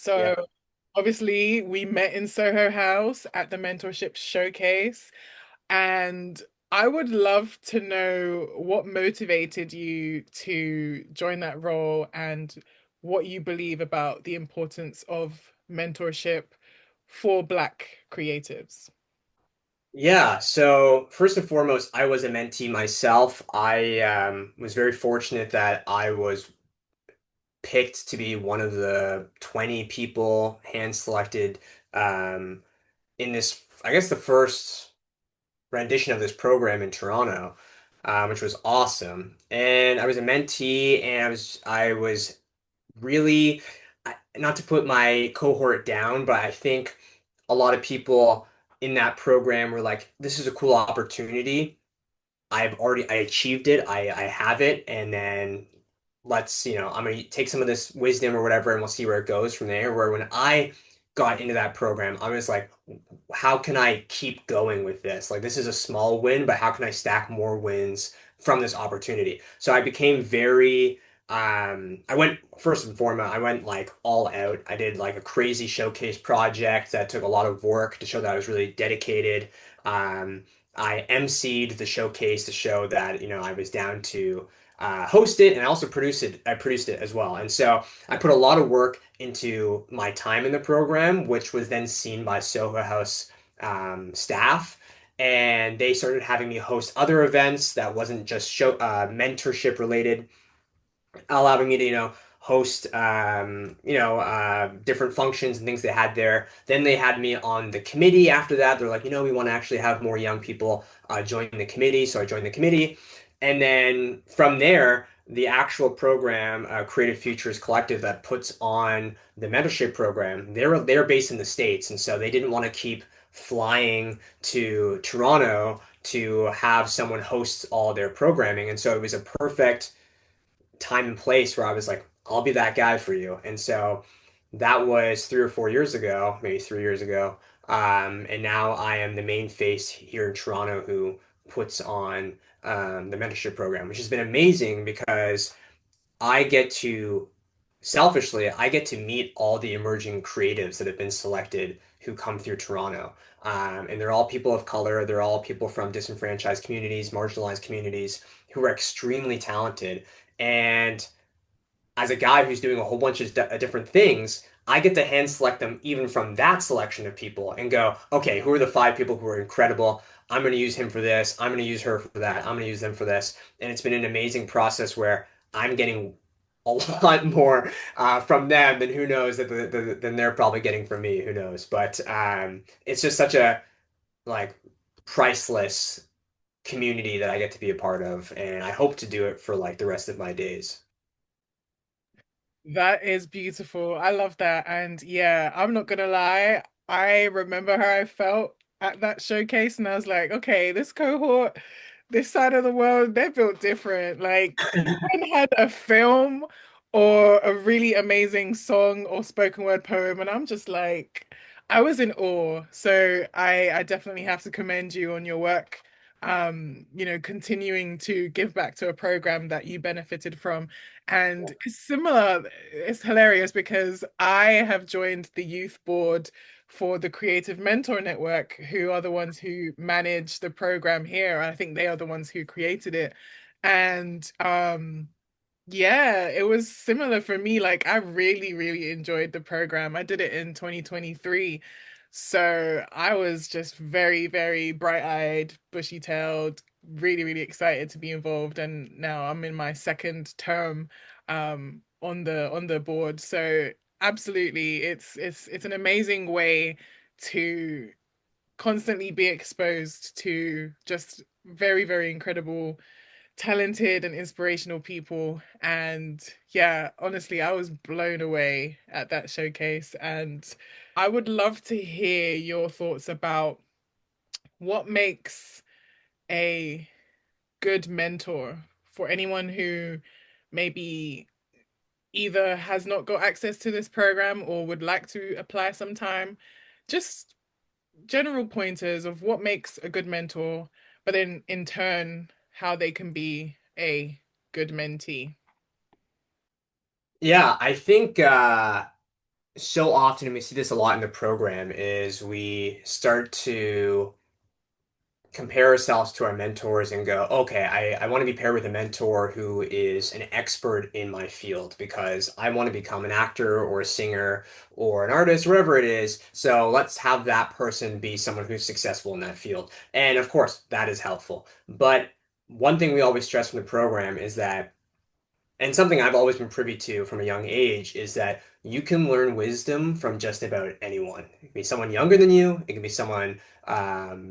Yeah. So obviously we met in Soho House at the Mentorship Showcase, and I would love to know what motivated you to join that role and what you believe about the importance of mentorship for Black creatives. Yeah. So first and foremost, I was a mentee myself. I was very fortunate that I was picked to be one of the 20 people hand selected um, in this, I guess, the first rendition of this program in Toronto, which was awesome. And I was a mentee, and I was really, not to put my cohort down, but I think a lot of people in that program were like, this is a cool opportunity. I achieved it. I have it. And then I'm gonna take some of this wisdom or whatever and we'll see where it goes from there. Where when I got into that program, I was like, how can I keep going with this? Like this is a small win, but how can I stack more wins from this opportunity? So I became very I went first and foremost, I went like all out. I did like a crazy showcase project that took a lot of work to show that I was really dedicated. Um, I emceed the showcase to show that, I was down to host it and I also produce it. I produced it as well. And so I put a lot of work into my time in the program, which was then seen by Soho House staff. And they started having me host other events that wasn't just mentorship related, allowing me to, host, different functions and things they had there. Then they had me on the committee after that. They're like, we want to actually have more young people join the committee. So I joined the committee. And then from there, the actual program, Creative Futures Collective, that puts on the mentorship program, they're based in the States. And so they didn't want to keep flying to Toronto to have someone host all their programming. And so it was a perfect time and place where I was like, I'll be that guy for you. And so that was 3 or 4 years ago, maybe 3 years ago. And now I am the main face here in Toronto who puts on the mentorship program, which has been amazing because I get to, selfishly, I get to meet all the emerging creatives that have been selected who come through Toronto. And they're all people of color. They're all people from disenfranchised communities, marginalized communities who are extremely talented. And as a guy who's doing a whole bunch of different things, I get to hand select them even from that selection of people and go, okay, who are the 5 people who are incredible? I'm going to use him for this. I'm going to use her for that. I'm going to use them for this. And it's been an amazing process where I'm getting a lot more from them than who knows than they're probably getting from me. Who knows? But it's just such a like priceless community that I get to be a part of, and I hope to do it for like the rest of my days. That is beautiful. I love that. And yeah, I'm not gonna lie, I remember how I felt at that showcase, and I was like, okay, this cohort, this side of the world, they're built different. Like, no one had a film or a really amazing song or spoken word poem, and I'm just like, I was in awe. So I definitely have to commend you on your work. Continuing to give back to a program that you benefited from. And it's similar, it's hilarious because I have joined the youth board for the Creative Mentor Network, who are the ones who manage the program here. I think they are the ones who created it. And yeah, it was similar for me. Like I really, really enjoyed the program. I did it in 2023. So I was just very, very bright-eyed, bushy-tailed, really, really excited to be involved. And now I'm in my second term on the board. So absolutely, it's an amazing way to constantly be exposed to just very, very incredible talented and inspirational people. And yeah, honestly, I was blown away at that showcase. And I would love to hear your thoughts about what makes a good mentor for anyone who maybe either has not got access to this program or would like to apply sometime. Just general pointers of what makes a good mentor, but then in turn, how they can be a good mentee. Yeah, I think so often, and we see this a lot in the program, is we start to compare ourselves to our mentors and go, okay, I want to be paired with a mentor who is an expert in my field because I want to become an actor or a singer or an artist, wherever it is. So let's have that person be someone who's successful in that field. And of course, that is helpful. But one thing we always stress from the program is that, and something I've always been privy to from a young age, is that you can learn wisdom from just about anyone. It can be someone younger than you, it can be someone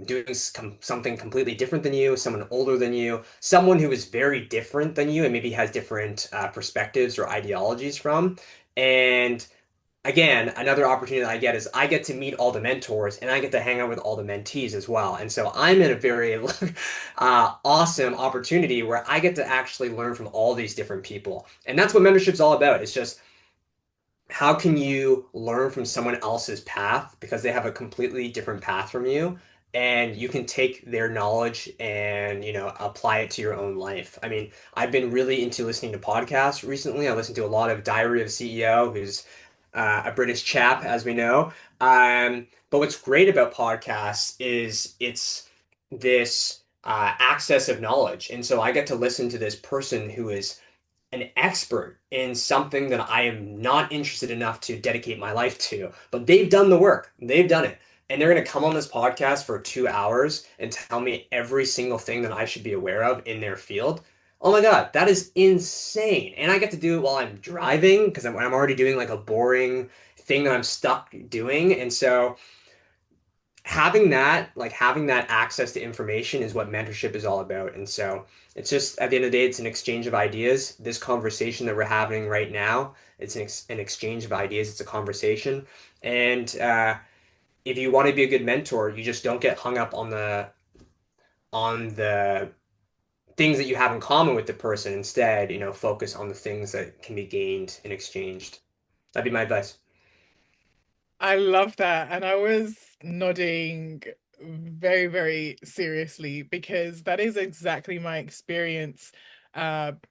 doing something completely different than you, someone older than you, someone who is very different than you and maybe has different perspectives or ideologies from. And again, another opportunity that I get is I get to meet all the mentors and I get to hang out with all the mentees as well. And so I'm in a very awesome opportunity where I get to actually learn from all these different people. And that's what mentorship's all about. It's just how can you learn from someone else's path because they have a completely different path from you, and you can take their knowledge and apply it to your own life. I mean, I've been really into listening to podcasts recently. I listened to a lot of Diary of a CEO, who's a British chap, as we know. But what's great about podcasts is it's this access of knowledge, and so I get to listen to this person who is an expert in something that I am not interested enough to dedicate my life to, but they've done the work. They've done it. And they're going to come on this podcast for 2 hours and tell me every single thing that I should be aware of in their field. Oh my God, that is insane. And I get to do it while I'm driving because I'm already doing like a boring thing that I'm stuck doing. And so having that access to information is what mentorship is all about. And so it's just at the end of the day, it's an exchange of ideas. This conversation that we're having right now, it's an exchange of ideas. It's a conversation. And if you want to be a good mentor, you just don't get hung up on the things that you have in common with the person. Instead, focus on the things that can be gained and exchanged. That'd be my advice. I love that. And I was nodding very, very seriously because that is exactly my experience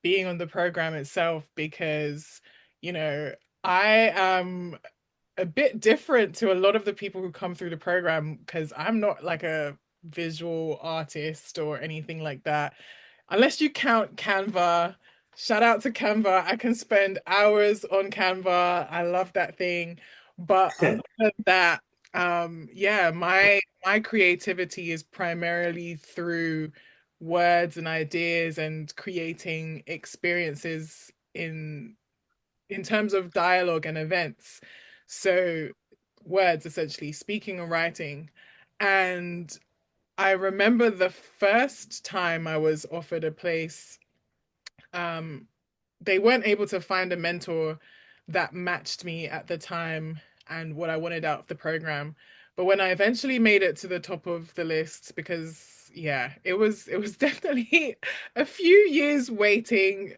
being on the program itself because, you know, I am a bit different to a lot of the people who come through the program because I'm not like a visual artist or anything like that. Unless you count Canva, shout out to Canva. I can spend hours on Canva. I love that thing. But other than that, yeah, my creativity is primarily through words and ideas and creating experiences in terms of dialogue and events. So words essentially, speaking and writing. And I remember the first time I was offered a place, um, they weren't able to find a mentor that matched me at the time and what I wanted out of the program. But when I eventually made it to the top of the list, because yeah, it was definitely a few years waiting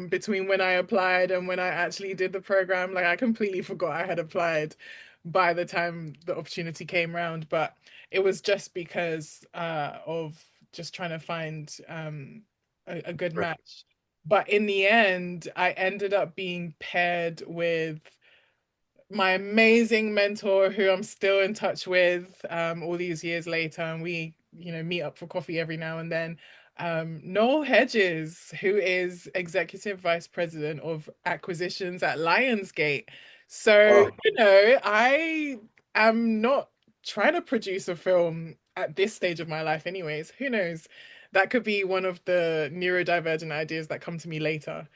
between when I applied and when I actually did the program. Like I completely forgot I had applied by the time the opportunity came around, but it was just because of just trying to find a good Right. match. But in the end, I ended up being paired with my amazing mentor who I'm still in touch with all these years later. And we, meet up for coffee every now and then. Noel Hedges, who is Executive Vice President of Acquisitions at Lionsgate. So, Oh, I am not trying to produce a film at this stage of my life, anyways. Who knows? That could be one of the neurodivergent ideas that come to me later.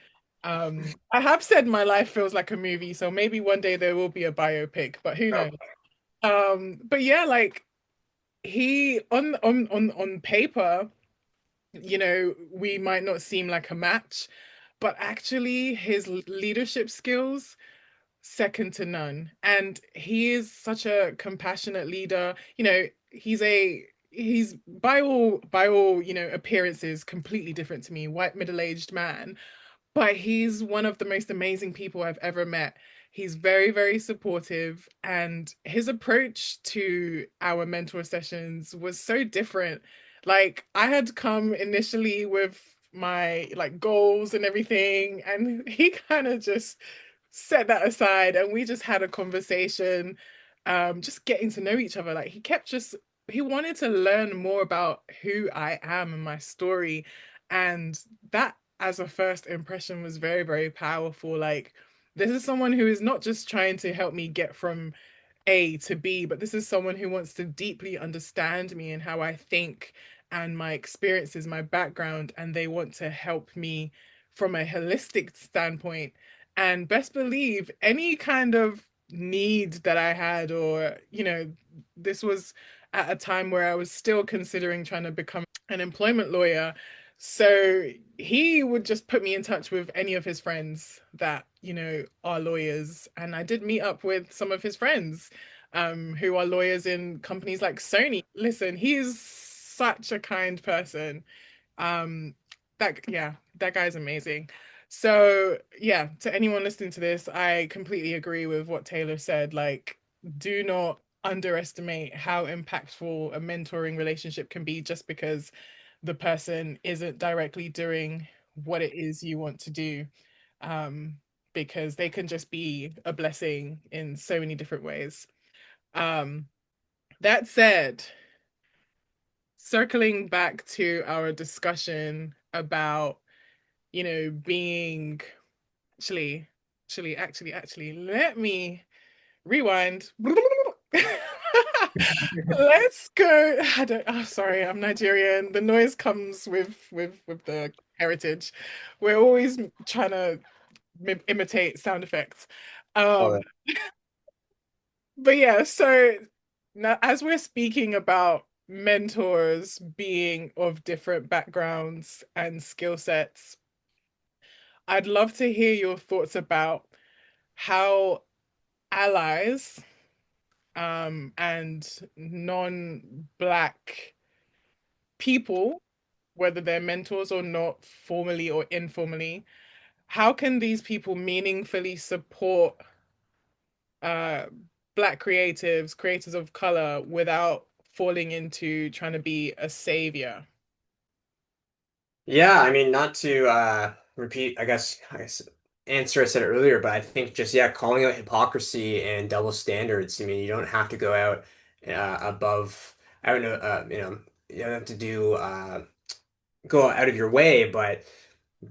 I have said my life feels like a movie, so maybe one day there will be a biopic, but who no. knows? But yeah, like he on paper, we might not seem like a match, but actually his leadership skills second to none. And he is such a compassionate leader. He's by all, appearances completely different to me, white middle-aged man, but he's one of the most amazing people I've ever met. He's very, very supportive, and his approach to our mentor sessions was so different. Like, I had come initially with my like goals and everything, and he kind of just set that aside and we just had a conversation, just getting to know each other. Like he wanted to learn more about who I am and my story. And that as a first impression was very, very powerful. Like this is someone who is not just trying to help me get from A to B, but this is someone who wants to deeply understand me and how I think and my experiences, my background, and they want to help me from a holistic standpoint. And best believe any kind of need that I had, or, this was at a time where I was still considering trying to become an employment lawyer. So he would just put me in touch with any of his friends that, are lawyers. And I did meet up with some of his friends, who are lawyers in companies like Sony. Listen, he's such a kind person. Um, that guy's amazing. So yeah, to anyone listening to this, I completely agree with what Taylor said. Like, do not underestimate how impactful a mentoring relationship can be just because the person isn't directly doing what it is you want to do. Um, because they can just be a blessing in so many different ways. Um, that said, circling back to our discussion about, being actually, let me rewind. Let's go. I don't, oh, sorry, I'm Nigerian. The noise comes with the heritage. We're always trying to imitate sound effects. Love Um, it. but yeah, so now as we're speaking about mentors being of different backgrounds and skill sets, I'd love to hear your thoughts about how allies, and non-Black people, whether they're mentors or not, formally or informally, how can these people meaningfully support uh, Black creatives, creators of color, without falling into trying to be a savior? Yeah, I mean, not to repeat, I guess answer I said earlier, but I think just yeah, calling out hypocrisy and double standards. I mean, you don't have to go out above. I don't know. You don't have to do go out of your way, but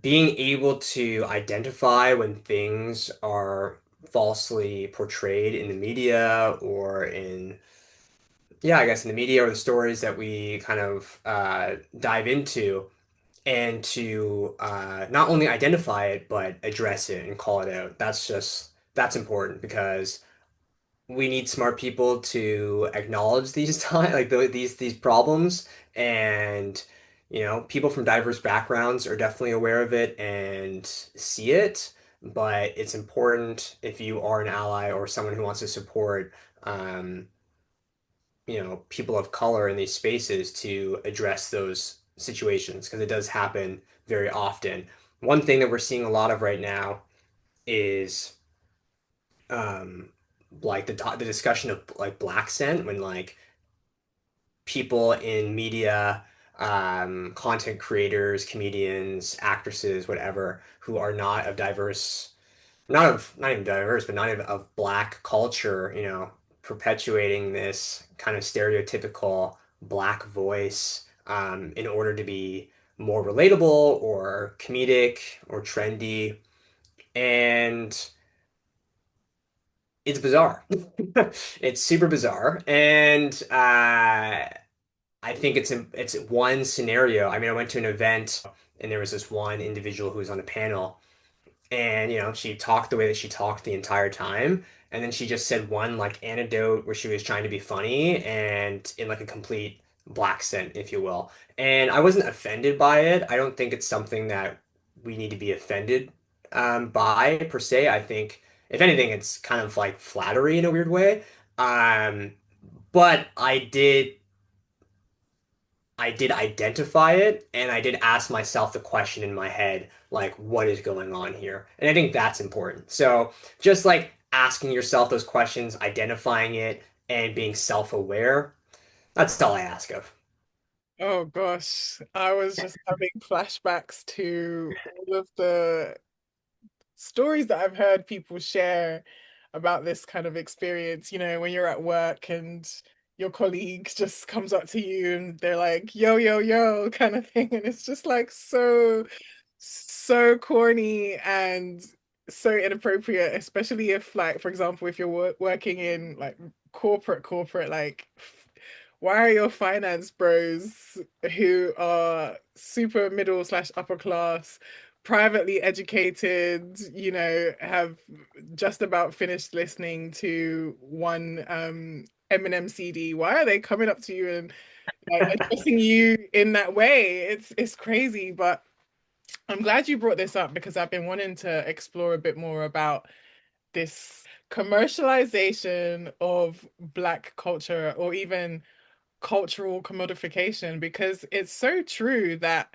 being able to identify when things are falsely portrayed in the media or in yeah, I guess in the media or the stories that we kind of dive into and to not only identify it but address it and call it out. That's important because we need smart people to acknowledge these time like these problems and people from diverse backgrounds are definitely aware of it and see it, but it's important if you are an ally or someone who wants to support um, people of color in these spaces to address those situations because it does happen very often. One thing that we're seeing a lot of right now is um like the discussion of like black scent when like people in media, content creators, comedians, actresses, whatever, who are not of diverse not even diverse, but not even of black culture, perpetuating this kind of stereotypical black voice in order to be more relatable or comedic or trendy. And it's bizarre. It's super bizarre. And I think it's one scenario. I mean, I went to an event and there was this one individual who was on a panel and she talked the way that she talked the entire time and then she just said one like anecdote where she was trying to be funny and in like a complete black accent if you will, and I wasn't offended by it. I don't think it's something that we need to be offended by per se. I think if anything it's kind of like flattery in a weird way, um but I did identify it and I did ask myself the question in my head, like, what is going on here? And I think that's important. So just like asking yourself those questions, identifying it, and being self-aware, that's all I ask of. Oh gosh, I was just having flashbacks to all of the stories that I've heard people share about this kind of experience, when you're at work and your colleague just comes up to you and they're like, yo, yo, yo, kind of thing. And it's just like so corny and so inappropriate, especially if, like, for example, if you're working in like corporate, like, why are your finance bros who are super middle slash upper class, privately educated, have just about finished listening to one Eminem CD? Why are they coming up to you and like addressing you in that way? It's crazy, but I'm glad you brought this up because I've been wanting to explore a bit more about this commercialization of Black culture, or even cultural commodification, because it's so true that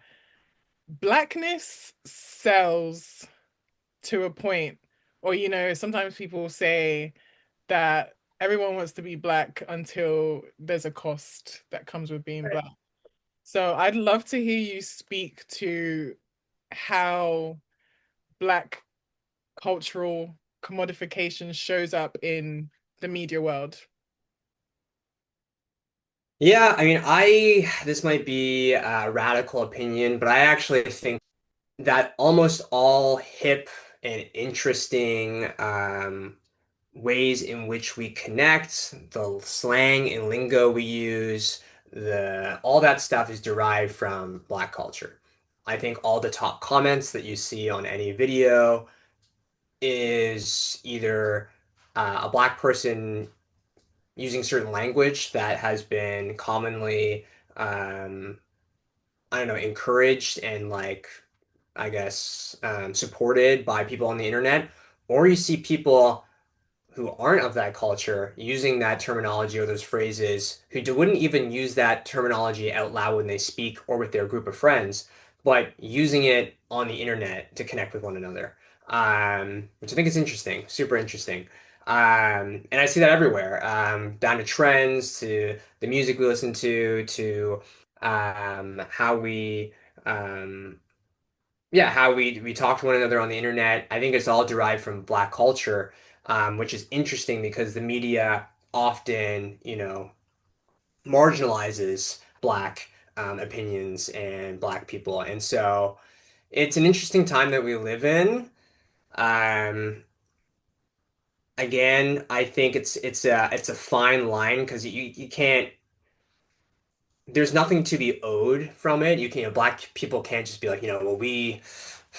Blackness sells to a point. Or, sometimes people say that everyone wants to be Black until there's a cost that comes with being Right. Black. So I'd love to hear you speak to how Black cultural commodification shows up in the media world. Yeah, I mean, I this might be a radical opinion, but I actually think that almost all hip and interesting ways in which we connect, the slang and lingo we use, the all that stuff is derived from Black culture. I think all the top comments that you see on any video is either a Black person using certain language that has been commonly um, I don't know, encouraged and like, I guess, supported by people on the internet, or you see people who aren't of that culture using that terminology or those phrases wouldn't even use that terminology out loud when they speak or with their group of friends, but using it on the internet to connect with one another, which I think is interesting, super interesting. And I see that everywhere, down to trends, to the music we listen to how we um, yeah, how we talk to one another on the internet. I think it's all derived from Black culture, which is interesting because the media often, marginalizes Black opinions and Black people, and so it's an interesting time that we live in. Um, Again, I think it's a fine line because you can't there's nothing to be owed from it. Black people can't just be like, well,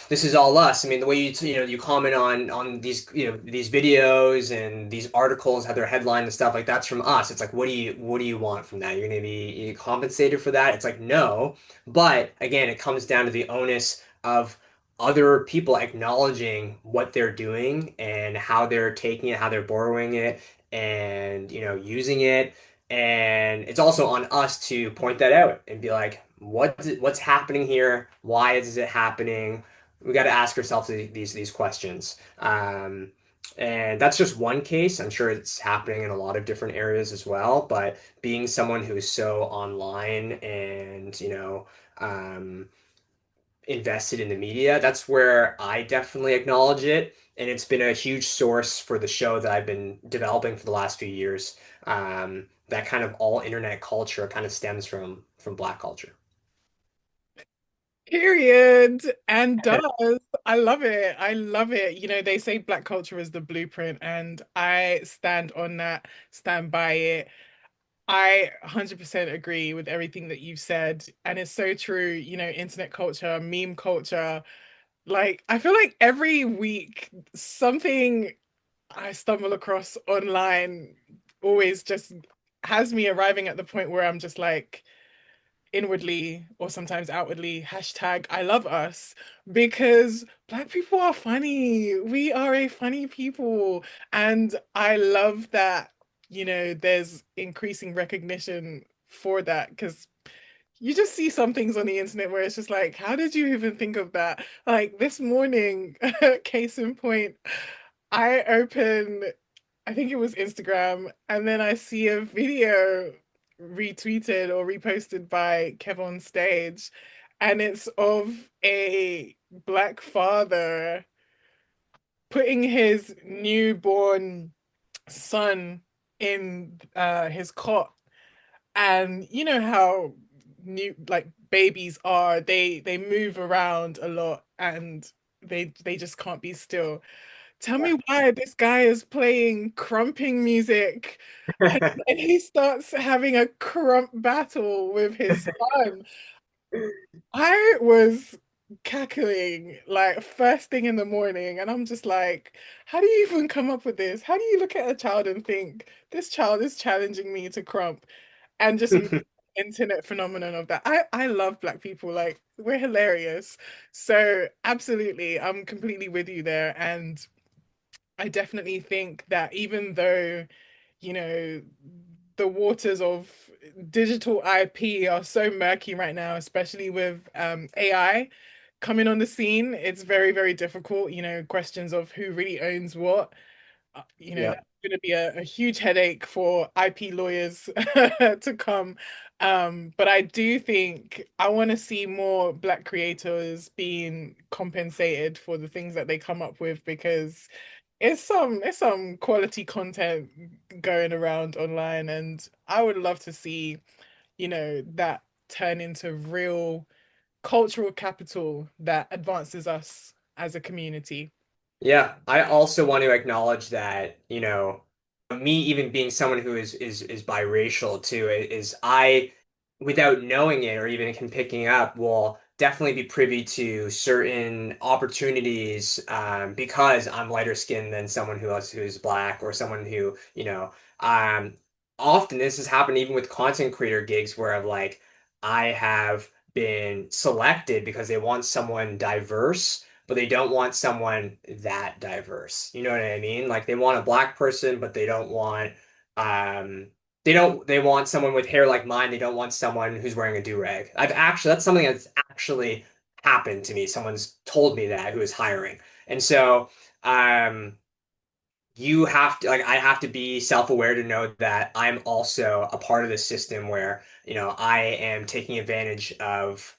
this is all us. I mean, the way you comment on these, these videos and these articles have their headline and stuff like that's from us. It's like, what do you want from that? You're gonna be compensated for that? It's like, no. But again, it comes down to the onus of other people acknowledging what they're doing and how they're taking it, how they're borrowing it, and using it, and it's also on us to point that out and be like, what's happening here? Why is it happening? We got to ask ourselves these questions. And that's just one case. I'm sure it's happening in a lot of different areas as well. But being someone who's so online and um, invested in the media, that's where I definitely acknowledge it. And it's been a huge source for the show that I've been developing for the last few years. That kind of all internet culture kind of stems from Black culture. Period. And does. I love it. I love it. They say Black culture is the blueprint, and I stand on that, stand by it. I 100% agree with everything that you've said. And it's so true, internet culture, meme culture. Like, I feel like every week something I stumble across online always just has me arriving at the point where I'm just like, inwardly or sometimes outwardly, hashtag I love us, because Black people are funny. We are a funny people. And I love that, there's increasing recognition for that, because you just see some things on the internet where it's just like, how did you even think of that? Like this morning, case in point, I open, I think it was Instagram, and then I see a video retweeted or reposted by Kev on Stage, and it's of a Black father putting his newborn son in his cot, and you know how new like babies are, they move around a lot and they just can't be still. Tell me why this guy is playing crumping music and he starts having a crump battle with his son. I was cackling like first thing in the morning, and I'm just like, how do you even come up with this? How do you look at a child and think this child is challenging me to crump? And just make internet phenomenon of that. I love Black people. Like, we're hilarious. So absolutely, I'm completely with you there. And I definitely think that even though, you know, the waters of digital IP are so murky right now, especially with AI coming on the scene, it's very, very difficult, questions of who really owns what. Yeah. That's going to be a huge headache for IP lawyers to come. But I do think I want to see more Black creators being compensated for the things that they come up with, because it's some quality content going around online, and I would love to see, that turn into real cultural capital that advances us as a community. Yeah, I also want to acknowledge that, me even being someone who is biracial too, is I, without knowing it or even picking up, will definitely be privy to certain opportunities because I'm lighter skinned than someone who's black or someone who, um, often this has happened even with content creator gigs where I have been selected because they want someone diverse but they don't want someone that diverse. You know what I mean? Like they want a black person, but um they want someone with hair like mine. They don't want someone who's wearing a do-rag. That's something that's actually happened to me. Someone's told me that who is hiring. And so um you have to I have to be self-aware to know that I'm also a part of the system where, I am taking advantage of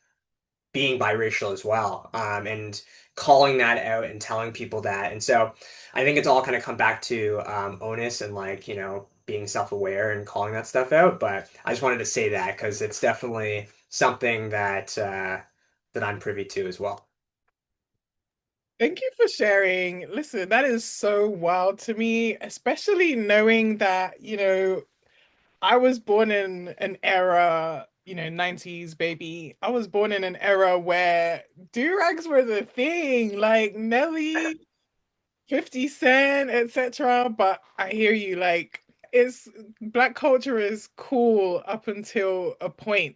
being biracial as well, and calling that out and telling people that. And so I think it's all kind of come back to onus and being self-aware and calling that stuff out. But I just wanted to say that because it's definitely something that I'm privy to as well. Thank you for sharing. Listen, that is so wild to me, especially knowing that, I was born in an era, 90s baby. I was born in an era where do-rags were the thing, like Nelly, 50 Cent, etc. But I hear you, like, it's Black culture is cool up until a point,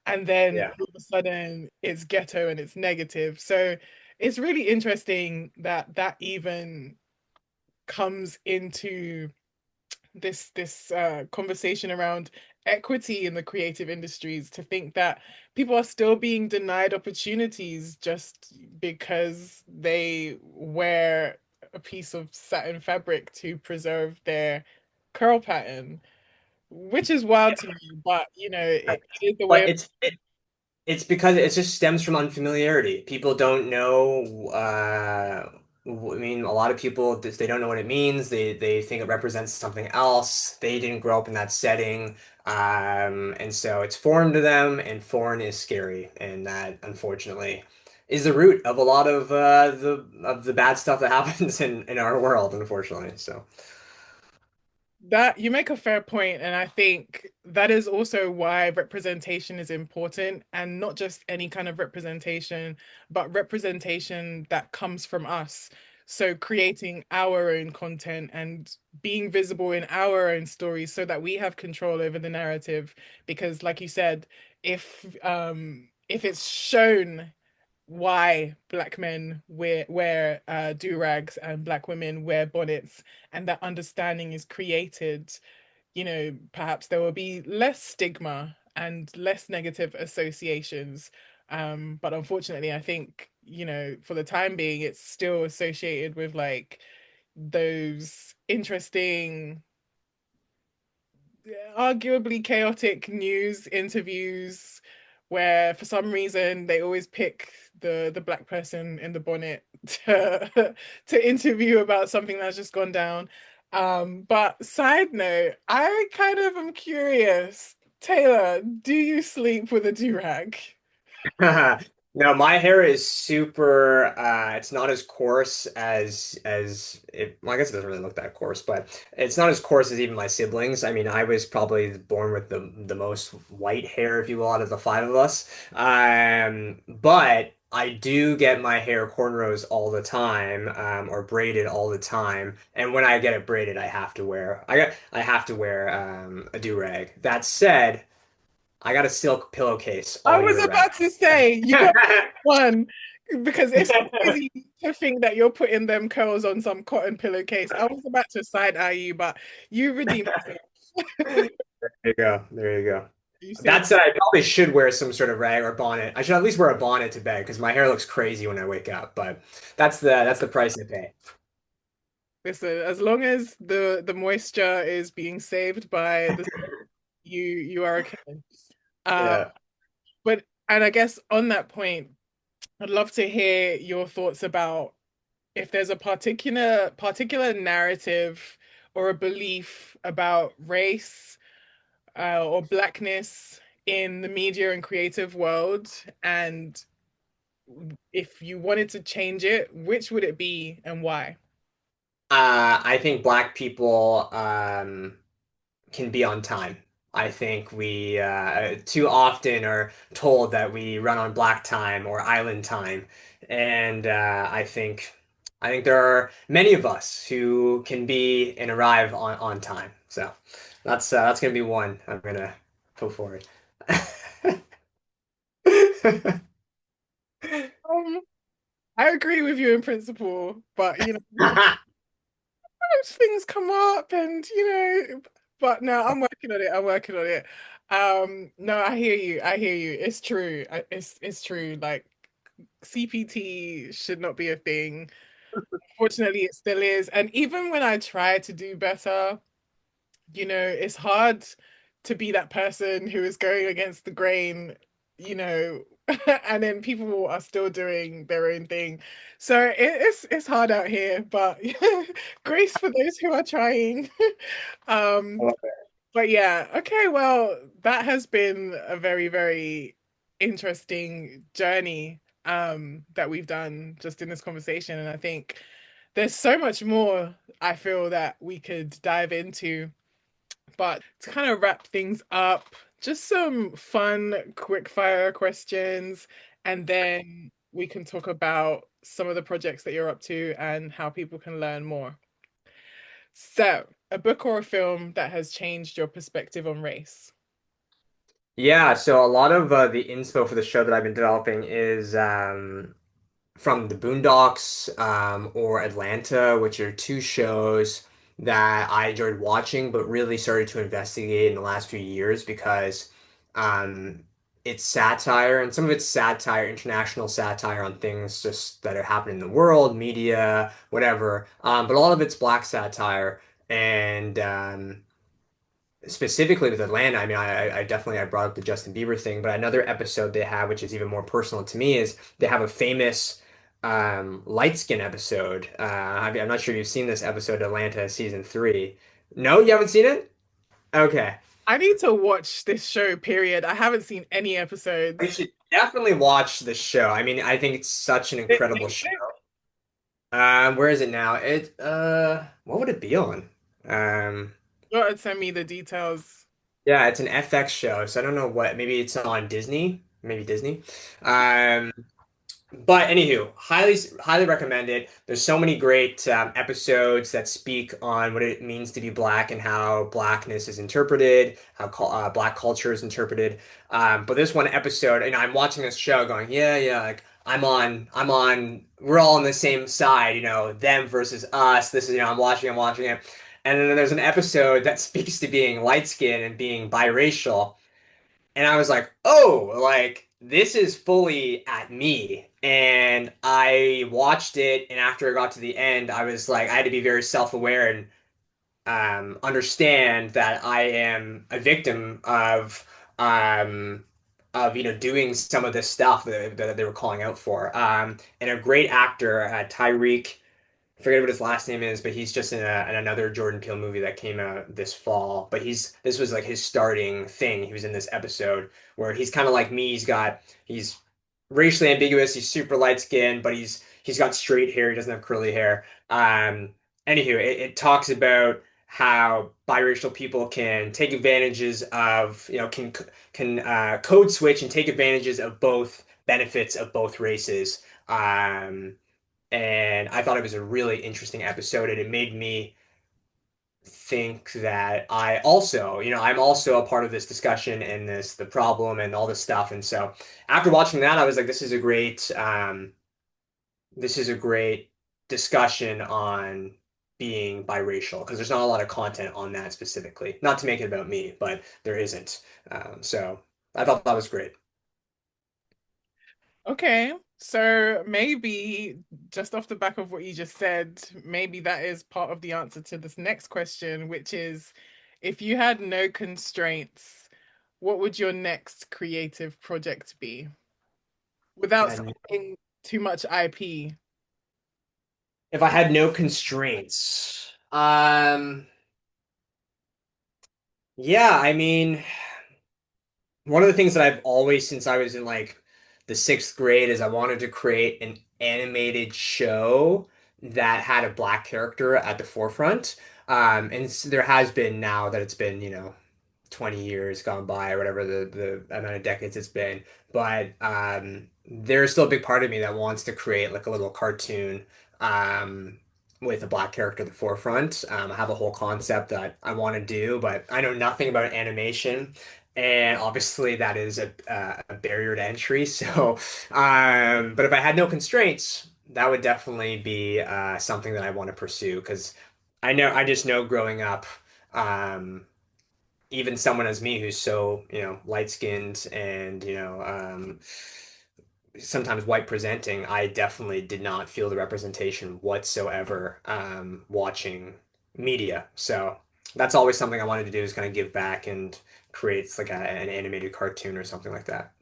and then Yeah. all of a sudden it's ghetto and it's negative. So it's really interesting that that even comes into this conversation around equity in the creative industries, to think that people are still being denied opportunities just because they wear a piece of satin fabric to preserve their curl pattern, which is wild to me, but it is the way But of. it's because it just stems from unfamiliarity. People don't know. I mean, a lot of people they don't know what it means. They think it represents something else. They didn't grow up in that setting, and so it's foreign to them. And foreign is scary, and that unfortunately is the root of a lot of the bad stuff that happens in our world. Unfortunately, so That you make a fair point, and I think that is also why representation is important, and not just any kind of representation, but representation that comes from us. So creating our own content and being visible in our own stories so that we have control over the narrative. Because like you said, if it's shown why Black men wear do-rags and Black women wear bonnets, and that understanding is created, perhaps there will be less stigma and less negative associations. But unfortunately, I think, for the time being, it's still associated with like those interesting, arguably chaotic news interviews where for some reason they always pick the black person in the bonnet to to interview about something that's just gone down. But side note, I kind of am curious, Taylor, do you sleep with a do-rag? No, my hair is super it's not as coarse as it well, I guess it doesn't really look that coarse, but it's not as coarse as even my siblings. I mean, I was probably born with the most white hair, if you will, out of the five of us. But I do get my hair cornrows all the time, or braided all the time. And when I get it braided, I have to wear a do-rag. That said, I got a silk pillowcase I all was year round. about to say you got one because it's crazy to think that you're putting them curls on some cotton pillowcase. I was about to side eye you, but you redeemed yourself. There you go. There you go. You That saved. said, I probably should wear some sort of rag or bonnet. I should at least wear a bonnet to bed because my hair looks crazy when I wake up. But that's the price I pay. Listen, as long as the moisture is being saved by the you are okay. Uh, Yeah. but and I guess on that point, I'd love to hear your thoughts about if there's a particular narrative or a belief about race or blackness in the media and creative world, and if you wanted to change it, which would it be and why? I think black people can be on time. I think we too often are told that we run on black time or island time, and I think there are many of us who can be and arrive on time. So that's gonna be one I'm gonna put forward. Um, I agree with you in principle, but things come up and but no, I'm working on it. I'm working on it. No, I hear you. I hear you. It's true. It's true. Like CPT should not be a thing. Fortunately, it still is. And even when I try to do better, it's hard to be that person who is going against the grain, you know, and then people are still doing their own thing. So it's hard out here, but grace for those who are trying. Um, but yeah, okay, well, that has been a very, very interesting journey that we've done just in this conversation. And I think there's so much more I feel that we could dive into. But to kind of wrap things up, just some fun quick fire questions, and then we can talk about some of the projects that you're up to and how people can learn more. So, a book or a film that has changed your perspective on race. Yeah, so a lot of the inspo for the show that I've been developing is from the Boondocks or Atlanta, which are two shows that I enjoyed watching, but really started to investigate in the last few years because um, it's satire, and some of it's satire, international satire on things just that are happening in the world, media, whatever. But a lot of it's black satire, and specifically with Atlanta, I mean, I definitely I brought up the Justin Bieber thing, but another episode they have, which is even more personal to me, is they have a famous light skin episode. I'm not sure if you've seen this episode, Atlanta season three. No, you haven't seen it? Okay. I need to watch this show, period. I haven't seen any You episodes. should definitely watch the show. I mean, I think it's such an It, incredible show. Where is it now? What would it be on? Um, you gotta send me the details. yeah, it's an FX show, so I don't know what. Maybe it's on Disney. Maybe Disney. Um, But anywho, highly recommend it. There's so many great episodes that speak on what it means to be black and how blackness is interpreted, how black culture is interpreted. But this one episode, and I'm watching this show, going, yeah, yeah, like I'm on. We're all on the same side, them versus us. This is, I'm watching it, and then there's an episode that speaks to being light skinned and being biracial. And I was like, oh, like this is fully at me. And I watched it, and after I got to the end, I was like, I had to be very self-aware and understand that I am a victim of um, of doing some of this stuff that they were calling out for. And a great actor, Tyreek. I forget what his last name is, but he's just in another Jordan Peele movie that came out this fall. But this was like his starting thing. He was in this episode where he's kind of like me. He's racially ambiguous. He's super light skinned, but he's got straight hair. He doesn't have curly hair. Anywho, it talks about how biracial people can take advantages of, can code switch and take advantages of both benefits of both races. And I thought it was a really interesting episode, and it made me think that I'm also a part of this discussion and the problem and all this stuff. And so after watching that, I was like, this is a great discussion on being biracial because there's not a lot of content on that specifically. Not to make it about me, but there isn't. So I thought that was great. Okay, so maybe just off the back of what you just said, maybe that is part of the answer to this next question, which is if you had no constraints, what would your next creative project be without And citing too much IP? if I had no constraints, yeah, I mean. One of the things that I've always, since I was in like the sixth grade, is I wanted to create an animated show that had a black character at the forefront. There has been now that it's been, 20 years gone by or whatever the amount of decades it's been. But there's still a big part of me that wants to create like a little cartoon with a black character at the forefront. I have a whole concept that I want to do, but I know nothing about animation. And obviously that is a barrier to entry. So, but if I had no constraints, that would definitely be something that I want to pursue because I just know growing up, um, even someone as me who's so, light skinned and, sometimes white presenting, I definitely did not feel the representation whatsoever watching media. So that's always something I wanted to do is kind of give back and create like an animated cartoon or something like that.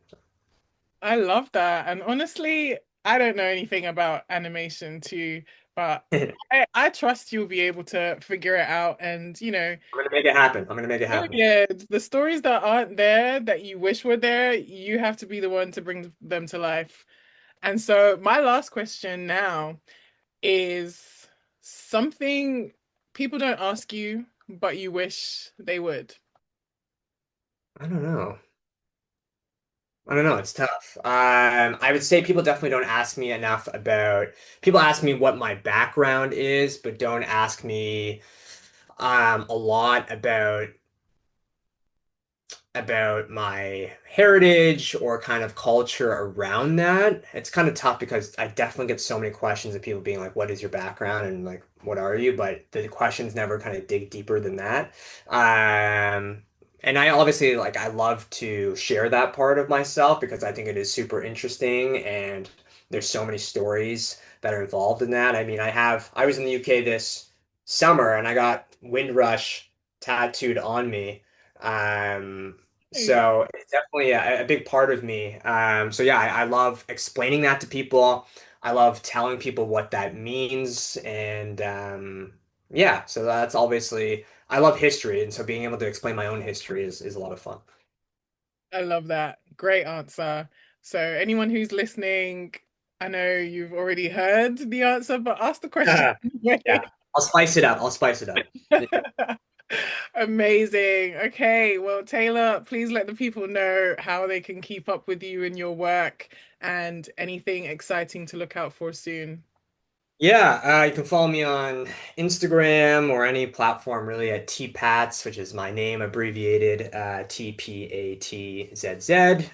I love that. And honestly, I don't know anything about animation too, but I'm I trust you'll be able to figure it out. And, gonna make it happen. I'm gonna make it happen. yeah, the stories that aren't there that you wish were there, you have to be the one to bring them to life. And so, my last question now is something people don't ask you, but you wish they would. I don't know. I don't know. It's tough. I would say people definitely don't ask me enough about. People ask me what my background is, but don't ask me a lot about my heritage or kind of culture around that. It's kind of tough because I definitely get so many questions of people being like, "What is your background?" and like, "What are you?" But the questions never kind of dig deeper than that. Um, and I obviously like I love to share that part of myself because I think it is super interesting and there's so many stories that are involved in that. I mean, I was in the UK this summer and I got Windrush tattooed on me. Hey, So it's definitely a big part of me. So yeah, I love explaining that to people. I love telling people what that means, and yeah, so that's obviously I love history, and so being able to explain my own history is a lot of fun. I love that. Great answer. So, anyone who's listening, I know you've already heard the answer, but ask the question Yeah, anyway. I'll spice it up. I'll spice it up. Yeah. Amazing. Okay, well, Taylor, please let the people know how they can keep up with you and your work and anything exciting to look out for soon. Yeah, you can follow me on Instagram or any platform really at tpats, which is my name abbreviated, TPATZZ.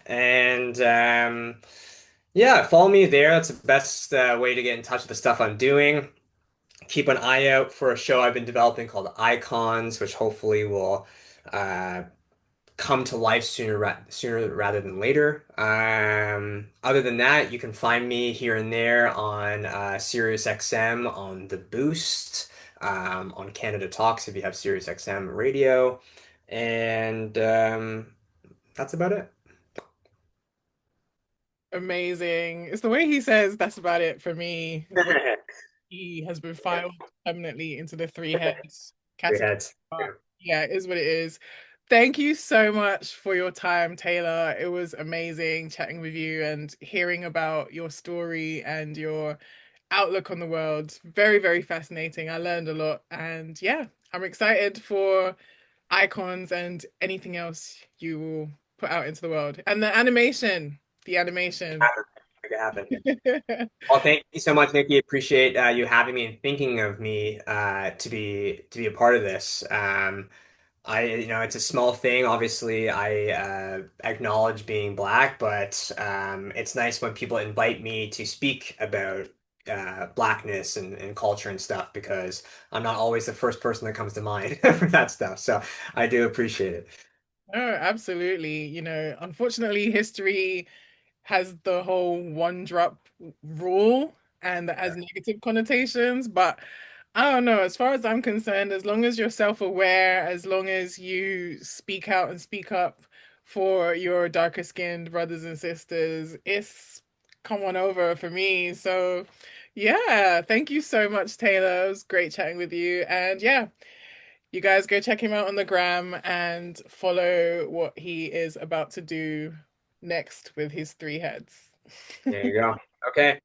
And yeah, follow me there. That's the best way to get in touch with the stuff I'm doing. Keep an eye out for a show I've been developing called Icons, which hopefully will uh, come to life sooner rather than later. Other than that, you can find me here and there on Sirius XM on the Boost, on Canada Talks if you have Sirius XM radio, and that's about it. Amazing. It's the way he says that's about it for me. He has been filed permanently into the three heads Three category. heads. But Yeah. yeah, it is what it is. Thank you so much for your time, Taylor. It was amazing chatting with you and hearing about your story and your outlook on the world. Very, very fascinating. I learned a lot. And yeah, I'm excited for icons and anything else you will put out into the world. And the animation, the animation. Happen. Make it happen. Well, thank you so much, Nikki. Appreciate you having me and thinking of me to be a part of this. It's a small thing. Obviously, I acknowledge being black, but it's nice when people invite me to speak about blackness and culture and stuff because I'm not always the first person that comes to mind for that stuff. So I do appreciate it. Oh, absolutely. Unfortunately, history has the whole one drop rule and that has negative connotations, but I don't know. As far as I'm concerned, as long as you're self-aware, as long as you speak out and speak up for your darker skinned brothers and sisters, it's come on over for me. So, yeah, thank you so much, Taylor. It was great chatting with you. And yeah, you guys go check him out on the gram and follow what he is about to do next with his three heads. There you go. Okay.